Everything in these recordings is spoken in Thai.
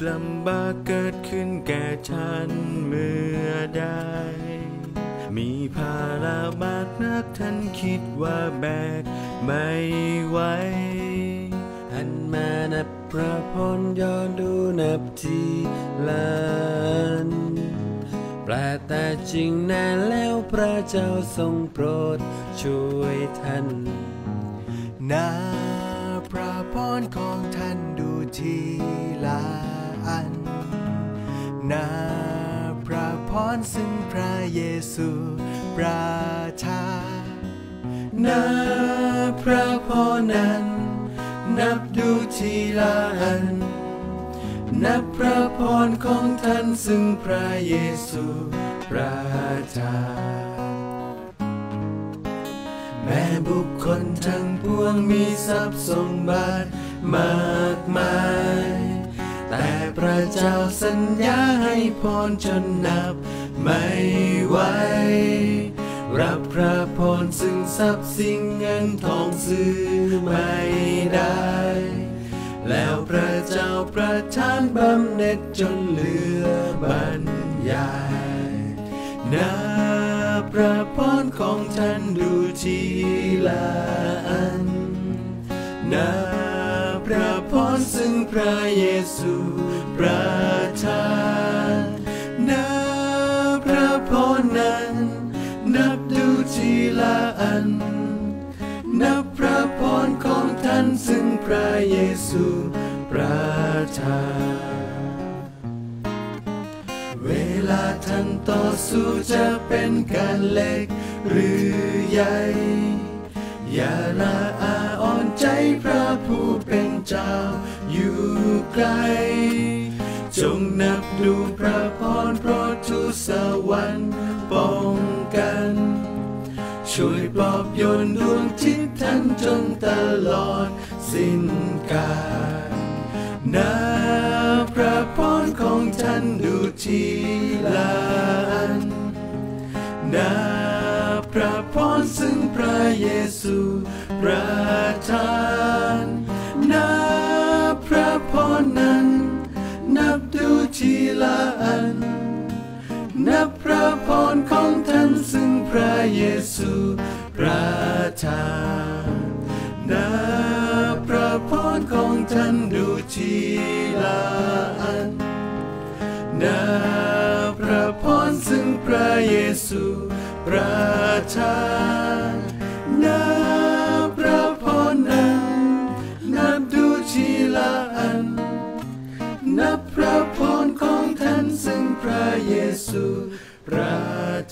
ลำบากเกิดขึ้นแก่ฉันเมื่อใดมีภาระมากนักท่านคิดว่าแบกไม่ไหวหันมานับพระพรย้อนดูนับทีละแปลแต่จริงแน่แล้วพระเจ้าทรงโปรดช่วยท่านนาพระพรของท่านดูทีละอันนาพระพรซึ่งพระเยซูประทานนาพระพรนั้นนับดูทีละอันนับพระพรของท่านซึ่งพระเยซูประทานแม้บุคคลทั้งปวงมีทรัพย์สมบัติมากมายแต่พระเจ้าสัญญาให้พรจนนับไม่ไหวรับพระพรซึ่งทรัพย์สิ่งเงินทองซื้อไม่ได้แล้วพระเจ้าประทานบำเหน็จจนเหลือบรรยายนับพระพรของท่านดูทีละอันนับพระพรซึ่งพระเยซูประทานนับพระพรนั้นนับดูทีละอันนับพระพรของท่านซึ่งพระเยซูประทานเวลาท่านต่อสู้จะเป็นการเล็กหรือใหญ่อย่าละอาอ่อนใจพระผู้เป็นเจ้าอยู่ไกลจงนับดูพระพรโปรดทูตสวรรค์ป้องกันช่วยปลอบโยนดวงจิตท่านจนตลอดสิ้นกาลนับพระพรของท่านดูทีละอันนับพระพรซึ่งพระเยซูประทานนับพระพรนั้นนับดูทีละอันนับพระพรของท่านซึ่งพระเยซูประทานนับพระพรของท่านดูทีละอันนับพระพรซึ่งพระเยซูประทานนับพระพรนั้นนับดูทีละอันนับพระพรของท่านซึ่งพระเยซูประ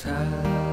ทาน